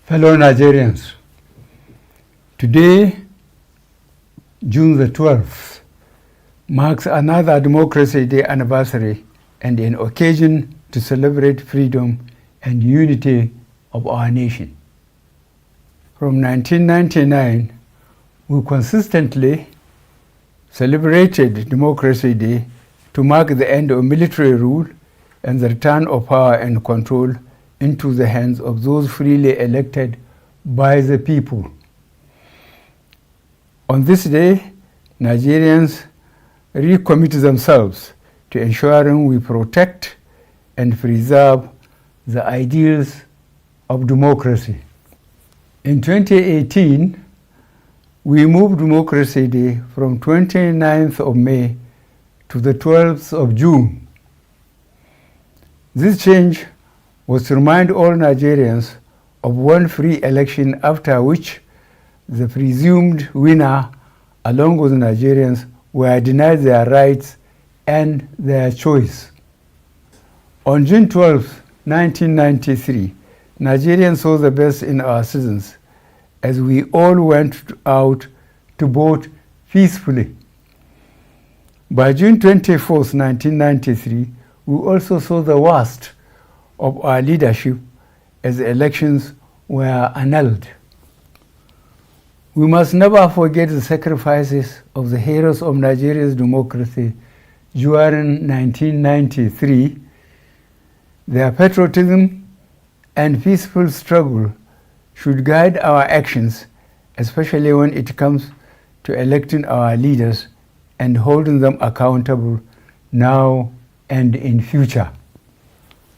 Fellow Nigerians, today, June the 12th, marks another Democracy Day anniversary and an occasion to celebrate freedom and unity of our nation. From 1999, we consistently celebrated Democracy Day to mark the end of military rule and the return of power and control into the hands of those freely elected by the people. On this day, Nigerians recommit themselves to ensuring we protect and preserve the ideals of democracy. In 2018, we moved Democracy Day from 29th of May to the 12th of June. This change was to remind all Nigerians of one free election after which the presumed winner, along with Nigerians, were denied their rights and their choice. On June 12, 1993, Nigerians saw the best in our citizens as we all went out to vote peacefully. By June 24, 1993, we also saw the worst of our leadership as the elections were annulled. We must never forget the sacrifices of the heroes of Nigeria's democracy during 1993. Their patriotism and peaceful struggle should guide our actions, especially when it comes to electing our leaders and holding them accountable now and in future.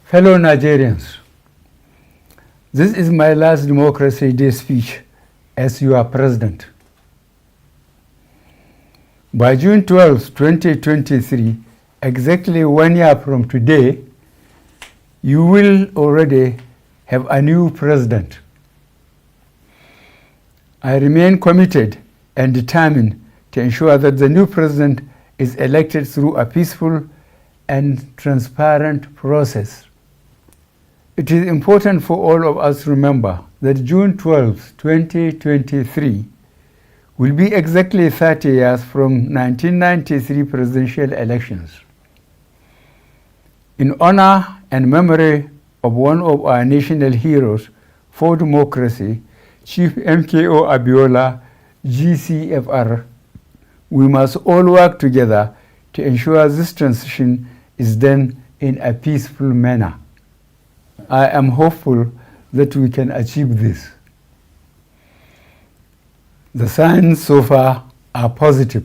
Fellow Nigerians, this is my last Democracy Day speech as your president. By June 12, 2023, exactly 1 year from today, you will already have a new president. I remain committed and determined to ensure that the new president is elected through a peaceful and transparent process. It is important for all of us to remember that June 12, 2023 will be exactly 30 years from 1993 presidential elections. In honor and memory of one of our national heroes for democracy, Chief MKO Abiola, GCFR, we must all work together to ensure this transition is done in a peaceful manner. I am hopeful that we can achieve this. The signs so far are positive.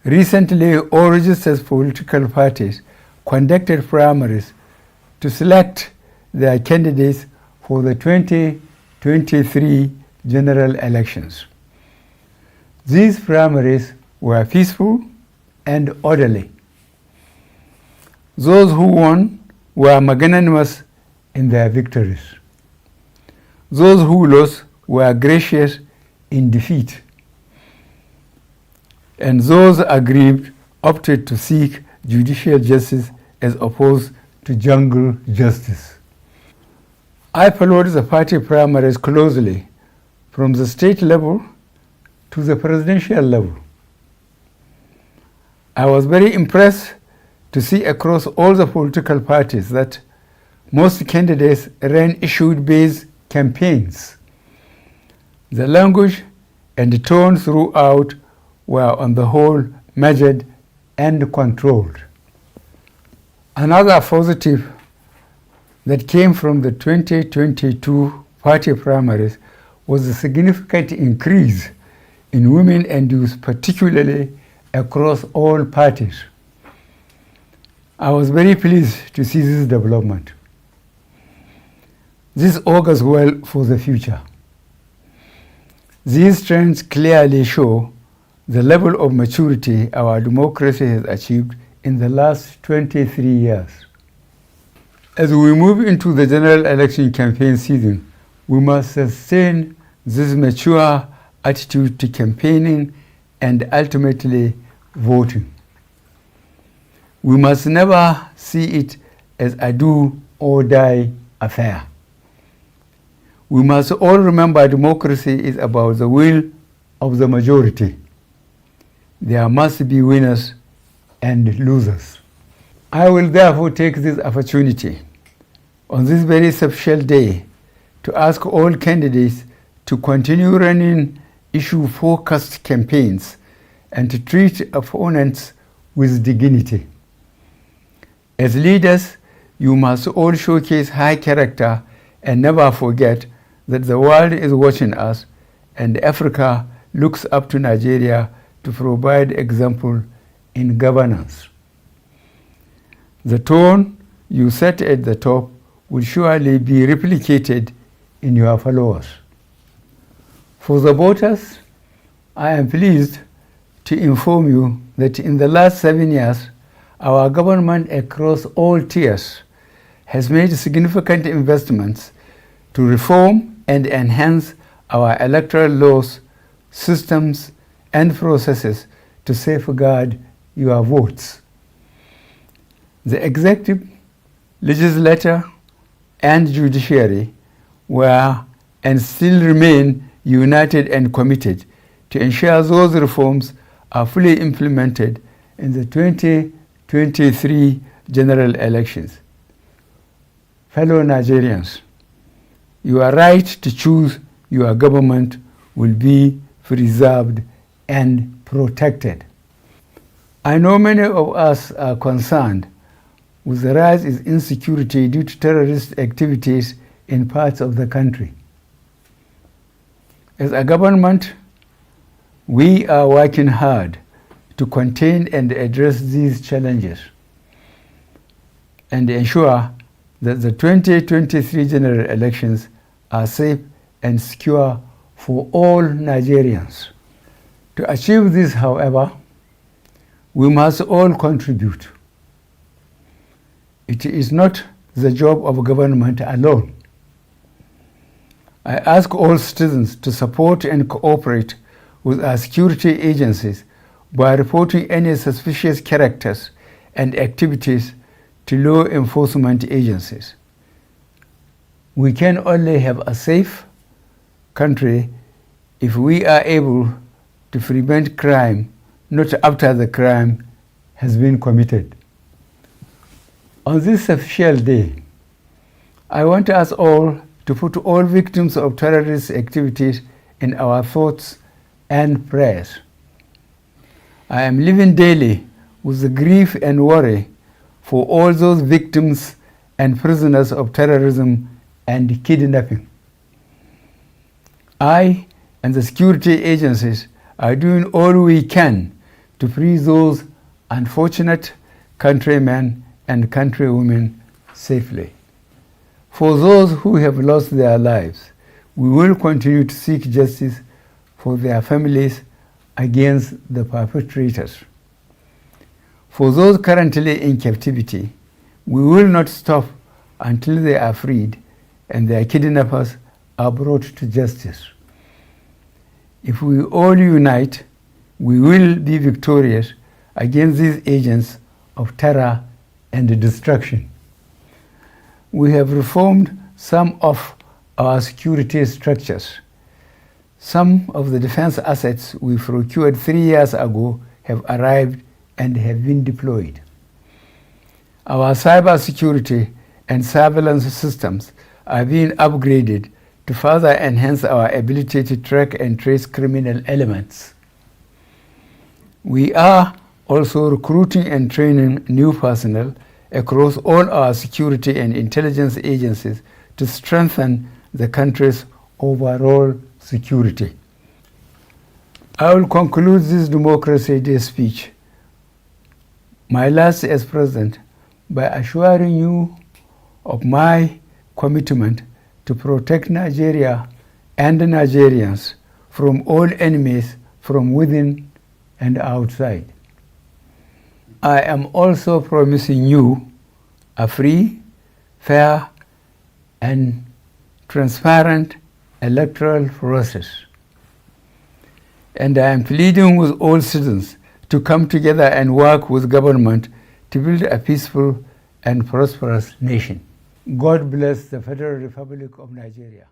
Recently, all registered political parties conducted primaries to select their candidates for the 2023 general elections. These primaries were peaceful and orderly. Those who won were magnanimous in their victories. Those who lost were gracious in defeat. And those aggrieved opted to seek judicial justice as opposed to jungle justice. I followed the party primaries closely from the state level to the presidential level. I was very impressed to see across all the political parties that most candidates ran issue-based campaigns. The language and the tone throughout were on the whole measured and controlled. Another positive that came from the 2022 party primaries was a significant increase in women and youth, particularly across all parties. I was very pleased to see this development. This augurs well for the future. These trends clearly show the level of maturity our democracy has achieved in the last 23 years. As we move into the general election campaign season, we must sustain this mature attitude to campaigning and ultimately voting. We must never see it as a do or die affair. We must all remember democracy is about the will of the majority. There must be winners and losers. I will therefore take this opportunity on this very special day to ask all candidates to continue running issue-focused campaigns and to treat opponents with dignity. As leaders, you must all showcase high character and never forget that the world is watching us and Africa looks up to Nigeria to provide example in governance. The tone you set at the top will surely be replicated in your followers. For the voters, I am pleased to inform you that in the last 7 years, our government across all tiers has made significant investments to reform and enhance our electoral laws, systems, and processes to safeguard your votes. The executive, legislature, and judiciary were and still remain united and committed to ensure those reforms are fully implemented in the 2023 general elections. Fellow Nigerians, your right to choose your government will be preserved and protected. I know many of us are concerned with the rise in insecurity due to terrorist activities in parts of the country. As a government, we are working hard to contain and address these challenges and ensure that the 2023 general elections are safe and secure for all Nigerians. To achieve this, however, we must all contribute. It is not the job of government alone. I ask all citizens to support and cooperate with our security agencies by reporting any suspicious characters and activities to law enforcement agencies. We can only have a safe country if we are able to prevent crime, not after the crime has been committed. On this special day, I want us all to put all victims of terrorist activities in our thoughts and prayers. I am living daily with the grief and worry for all those victims and prisoners of terrorism and kidnapping. I and the security agencies are doing all we can to free those unfortunate countrymen and countrywomen safely. For those who have lost their lives, we will continue to seek justice for their families against the perpetrators. For those currently in captivity, we will not stop until they are freed and their kidnappers are brought to justice. If we all unite, we will be victorious against these agents of terror and destruction. We have reformed some of our security structures. Some of the defense assets we procured 3 years ago have arrived and have been deployed. Our cybersecurity and surveillance systems are being upgraded to further enhance our ability to track and trace criminal elements. We are also recruiting and training new personnel across all our security and intelligence agencies to strengthen the country's overall security. I will conclude this Democracy Day speech, my last as president, by assuring you of my commitment to protect Nigeria and the Nigerians from all enemies from within and outside. I am also promising you a free, fair, and transparent electoral process. And I am pleading with all citizens to come together and work with government to build a peaceful and prosperous nation. God bless the Federal Republic of Nigeria.